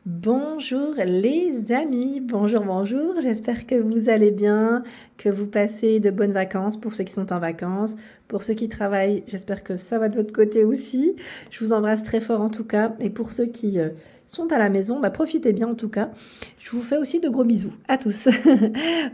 Bonjour les amis, bonjour, j'espère que vous allez bien, que vous passez de bonnes vacances pour ceux qui sont en vacances, pour ceux qui travaillent, j'espère que ça va de votre côté aussi. Je vous embrasse très fort en tout cas, et pour ceux qui sont à la maison, profitez bien en tout cas. Je vous fais aussi de gros bisous à tous.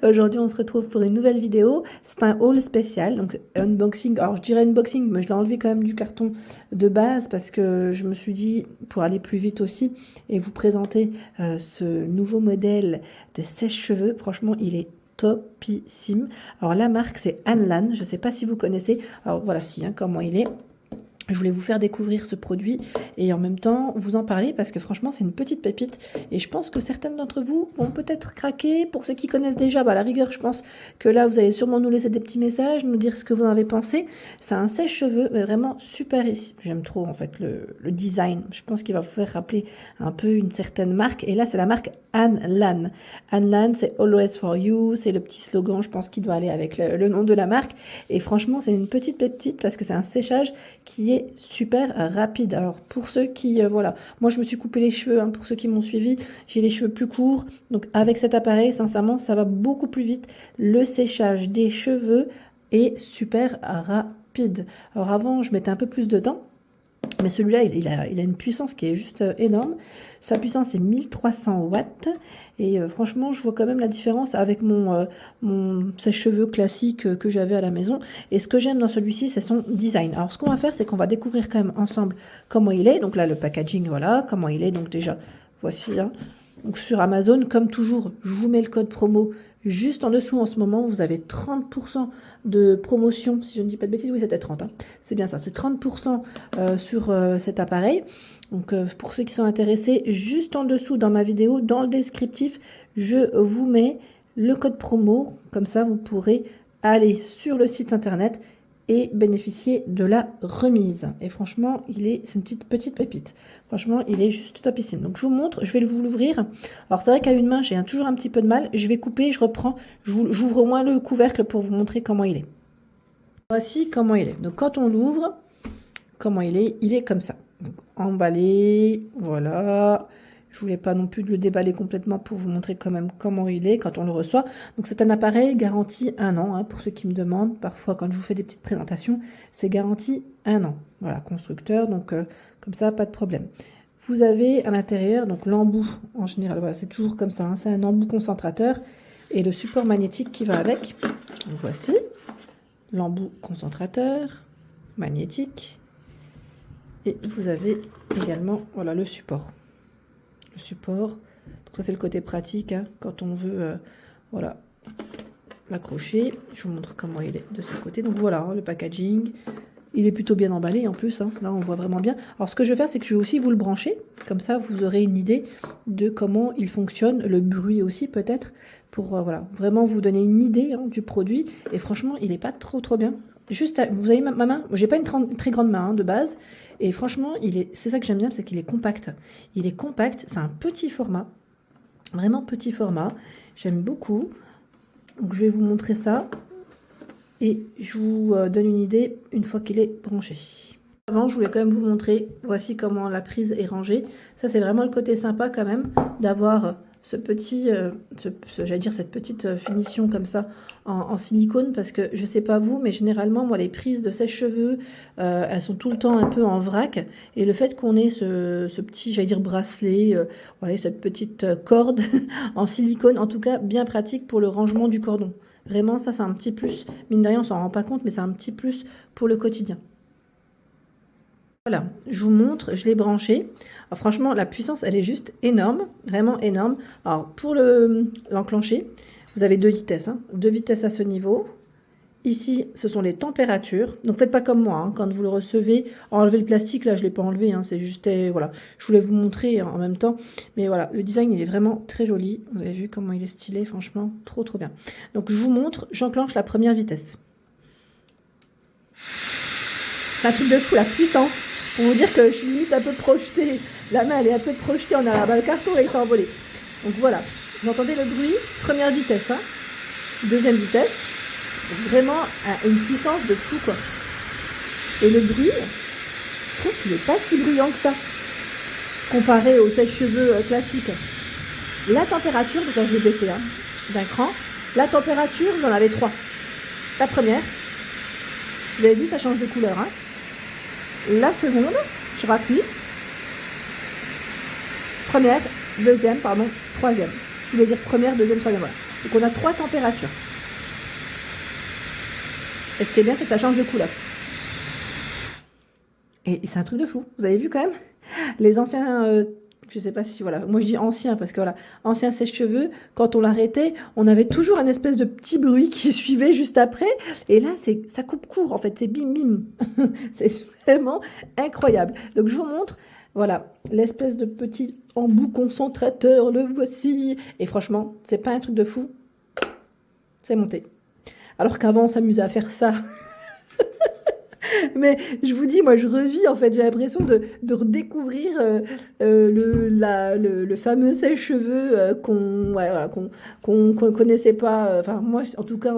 Aujourd'hui on se retrouve pour une nouvelle vidéo, c'est un haul spécial, donc unboxing, alors je dirais unboxing, mais je l'ai enlevé quand même du carton de base parce que je me suis dit, pour aller plus vite aussi, et vous présenter ce nouveau modèle de sèche-cheveux. Franchement, il est topissime. Alors la marque c'est Anlan, je ne sais pas si vous connaissez. Alors voilà, si, comment il est. Je voulais vous faire découvrir ce produit et en même temps vous en parler parce que franchement c'est une petite pépite et je pense que certaines d'entre vous vont peut-être craquer. Pour ceux qui connaissent déjà, à la rigueur je pense que là vous allez sûrement nous laisser des petits messages, nous dire ce que vous en avez pensé. C'est un sèche-cheveux mais vraiment super ici. J'aime trop en fait le design. Je pense qu'il va vous faire rappeler un peu une certaine marque et là c'est la marque Anlan. Anlan c'est Always for You, c'est le petit slogan je pense qui doit aller avec le nom de la marque et franchement c'est une petite pépite parce que c'est un séchage qui est super rapide. Alors pour ceux qui, voilà, moi je me suis coupé les cheveux, pour ceux qui m'ont suivi, j'ai les cheveux plus courts, donc avec cet appareil, sincèrement, ça va beaucoup plus vite. Le séchage des cheveux est super rapide. Alors avant, je mettais un peu plus de temps, mais celui-là, il a une puissance qui est juste énorme. Sa puissance est 1300 watts. Et franchement, je vois quand même la différence avec mon sèche-cheveux classique que j'avais à la maison. Et ce que j'aime dans celui-ci, c'est son design. Alors, ce qu'on va faire, c'est qu'on va découvrir quand même ensemble comment il est. Donc là, le packaging, voilà, comment il est. Donc déjà, voici. Donc sur Amazon, comme toujours, je vous mets le code promo juste en dessous en ce moment. Vous avez 30% de promotion, si je ne dis pas de bêtises. Oui, c'était 30. C'est bien ça, c'est 30% sur cet appareil. Donc pour ceux qui sont intéressés, juste en dessous dans ma vidéo, dans le descriptif, je vous mets le code promo. Comme ça, vous pourrez aller sur le site internet et bénéficier de la remise. Et franchement, c'est une petite pépite. Franchement, il est juste topissime. Donc je vous montre, je vais vous l'ouvrir. Alors c'est vrai qu'à une main, j'ai toujours un petit peu de mal. Je vais couper, je reprends, j'ouvre au moins le couvercle pour vous montrer comment il est. Voici comment il est. Donc quand on l'ouvre, comment il est comme ça. Donc emballé, voilà. Je voulais pas non plus le déballer complètement pour vous montrer quand même comment il est quand on le reçoit. Donc c'est un appareil garanti 1 an, pour ceux qui me demandent. Parfois quand je vous fais des petites présentations, c'est garanti 1 an. Voilà, constructeur, donc comme ça, pas de problème. Vous avez à l'intérieur, donc l'embout en général, voilà, c'est toujours comme ça, c'est un embout concentrateur et le support magnétique qui va avec. Donc voici l'embout concentrateur, magnétique. Et vous avez également, voilà, le support. Le support, donc ça c'est le côté pratique, quand on veut, voilà, l'accrocher. Je vous montre comment il est de ce côté. Donc voilà, le packaging. Il est plutôt bien emballé en plus, là on voit vraiment bien. Alors ce que je vais faire, c'est que je vais aussi vous le brancher, comme ça vous aurez une idée de comment il fonctionne, le bruit aussi peut-être, pour voilà, vraiment vous donner une idée du produit. Et franchement, il n'est pas trop bien. Juste, vous avez ma main, j'ai pas une très grande main de base, et franchement, c'est ça que j'aime bien, c'est qu'il est compact. Il est compact, c'est un petit format, vraiment petit format, j'aime beaucoup. Donc je vais vous montrer ça. Et je vous donne une idée une fois qu'il est branché. Avant, je voulais quand même vous montrer, voici comment la prise est rangée. Ça, c'est vraiment le côté sympa quand même d'avoir ce petit, j'allais dire cette petite finition comme ça en silicone, parce que je sais pas vous, mais généralement, moi, les prises de sèche-cheveux, elles sont tout le temps un peu en vrac. Et le fait qu'on ait ce petit, j'allais dire bracelet, ouais, cette petite corde en silicone, en tout cas, bien pratique pour le rangement du cordon. Vraiment, ça, c'est un petit plus. Mine de rien, on s'en rend pas compte, mais c'est un petit plus pour le quotidien. Voilà, je vous montre, je l'ai branché. Alors, franchement, la puissance, elle est juste énorme, vraiment énorme. Alors, pour l'enclencher, vous avez deux vitesses, deux vitesses à ce niveau. Ici, ce sont les températures. Donc, faites pas comme moi. Quand vous le recevez, enlevez le plastique. Là, je l'ai pas enlevé. C'est juste, voilà. Je voulais vous montrer en même temps. Mais voilà, le design, il est vraiment très joli. Vous avez vu comment il est stylé. Franchement, trop bien. Donc, je vous montre. J'enclenche la première vitesse. C'est un truc de fou, la puissance. Pour vous dire que je suis limite un peu projetée. La main, elle est un peu projetée en arrière. Le carton, il s'est envolé. Donc, voilà. Vous entendez le bruit. Première vitesse. Deuxième vitesse. Vraiment une puissance de fou, quoi. Et le bruit, je trouve qu'il n'est pas si bruyant que ça. comparé au sèche-cheveux classique. La température, donc là je vais baisser d'un cran, la température, vous en avez 3. La première, vous avez vu, ça change de couleur. Hein. La seconde, je rappuie. Première, deuxième, pardon, troisième. Je voulais dire première, deuxième, troisième, voilà. Donc on a 3 températures. Et ce qui est bien, c'est que ça change de couleur. Et c'est un truc de fou. Vous avez vu quand même les anciens, je sais pas si, voilà, moi je dis anciens parce que voilà, anciens sèche-cheveux, quand on l'arrêtait, on avait toujours un espèce de petit bruit qui suivait juste après. Et là, ça coupe court, en fait, c'est bim bim. C'est vraiment incroyable. Donc je vous montre, voilà, l'espèce de petit embout concentrateur, le voici. Et franchement, c'est pas un truc de fou. C'est monté. Alors qu'avant, on s'amusait à faire ça. Mais je vous dis, moi, je revis, en fait, j'ai l'impression de redécouvrir le fameux sèche-cheveux qu'on voilà, qu'on connaissait pas. Enfin, moi, en tout cas,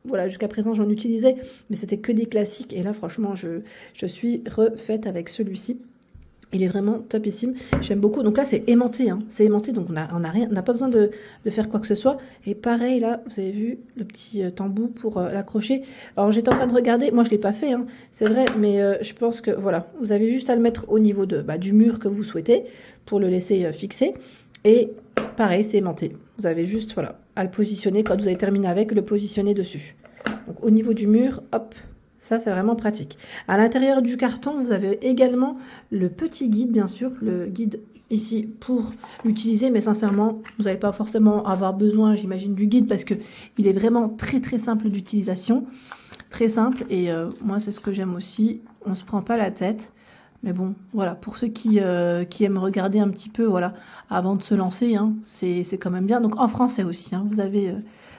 voilà, jusqu'à présent, j'en utilisais, mais c'était que des classiques. Et là, franchement, je suis refaite avec celui-ci. Il est vraiment topissime, j'aime beaucoup. Donc là, c'est aimanté, hein. C'est aimanté, donc on n'a pas besoin de faire quoi que ce soit. Et pareil, là, vous avez vu le petit embout pour l'accrocher. Alors, j'étais en train de regarder, moi, je ne l'ai pas fait, hein, c'est vrai, mais je pense que, voilà, vous avez juste à le mettre au niveau du mur que vous souhaitez pour le laisser fixer. Et pareil, c'est aimanté. Vous avez juste, voilà, à le positionner, quand vous avez terminé avec, le positionner dessus. Donc, au niveau du mur, hop. Ça, c'est vraiment pratique. À l'intérieur du carton, vous avez également le petit guide, bien sûr, le guide ici pour l'utiliser, mais sincèrement, vous n'allez pas forcément avoir besoin, j'imagine, du guide parce que il est vraiment très très simple d'utilisation, très simple. Et moi, c'est ce que j'aime aussi. On se prend pas la tête. Mais bon, voilà, pour ceux qui aiment regarder un petit peu, voilà, avant de se lancer, hein, c'est quand même bien. Donc en français aussi, hein, vous avez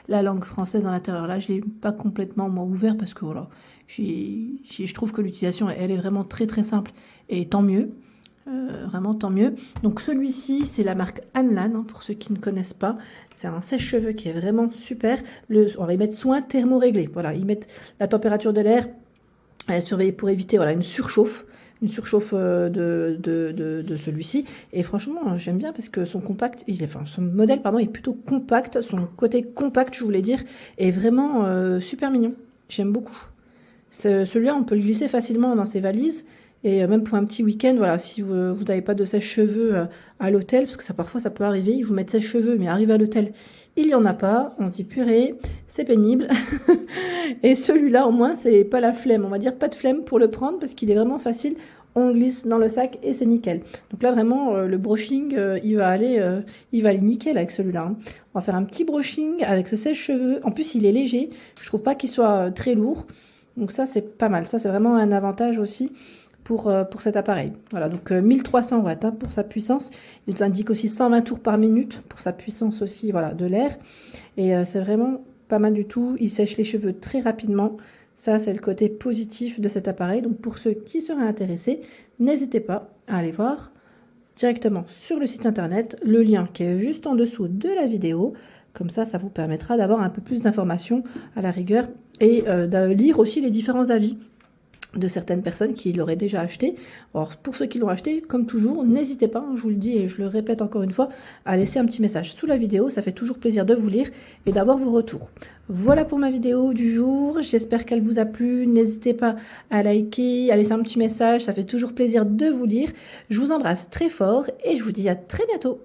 la langue française à l'intérieur. Là, je l'ai pas complètement moi ouvert parce que voilà, je trouve que l'utilisation, elle est vraiment très très simple et tant mieux, vraiment tant mieux. Donc celui-ci, c'est la marque Anlan, hein, pour ceux qui ne connaissent pas. C'est un sèche-cheveux qui est vraiment super. On va y mettre soin thermoréglé. Voilà, ils mettent la température de l'air, surveiller pour éviter voilà une surchauffe de celui-ci. Et franchement, j'aime bien parce que son modèle, pardon, est plutôt compact. Son côté compact, je voulais dire, est vraiment super mignon. J'aime beaucoup. Celui-là, on peut le glisser facilement dans ses valises. Et même pour un petit week-end, voilà, si vous n'avez pas de sèche-cheveux à l'hôtel, parce que parfois ça peut arriver, ils vous mettent sèche-cheveux, mais arrive à l'hôtel, il n'y en a pas. On se dit purée, c'est pénible. Et celui-là, au moins, c'est pas la flemme. On va dire pas de flemme pour le prendre parce qu'il est vraiment facile. On glisse dans le sac et c'est nickel. Donc là, vraiment, le brushing, il va aller nickel avec celui-là. Hein. On va faire un petit brushing avec ce sèche-cheveux. En plus, il est léger. Je trouve pas qu'il soit très lourd. Donc ça, c'est pas mal. Ça, c'est vraiment un avantage aussi pour cet appareil. Voilà, donc 1300 watts hein, pour sa puissance. Il indique aussi 120 tours par minute pour sa puissance aussi, voilà, de l'air. Et c'est vraiment pas mal du tout. Il sèche les cheveux très rapidement. Ça, c'est le côté positif de cet appareil. Donc, pour ceux qui seraient intéressés, n'hésitez pas à aller voir directement sur le site internet, le lien qui est juste en dessous de la vidéo. Comme ça vous permettra d'avoir un peu plus d'informations à la rigueur et de lire aussi les différents avis de certaines personnes qui l'auraient déjà acheté. Alors pour ceux qui l'ont acheté, comme toujours, n'hésitez pas, hein, je vous le dis et je le répète encore une fois, à laisser un petit message sous la vidéo, ça fait toujours plaisir de vous lire et d'avoir vos retours. Voilà pour ma vidéo du jour, j'espère qu'elle vous a plu, n'hésitez pas à liker, à laisser un petit message, ça fait toujours plaisir de vous lire. Je vous embrasse très fort et je vous dis à très bientôt.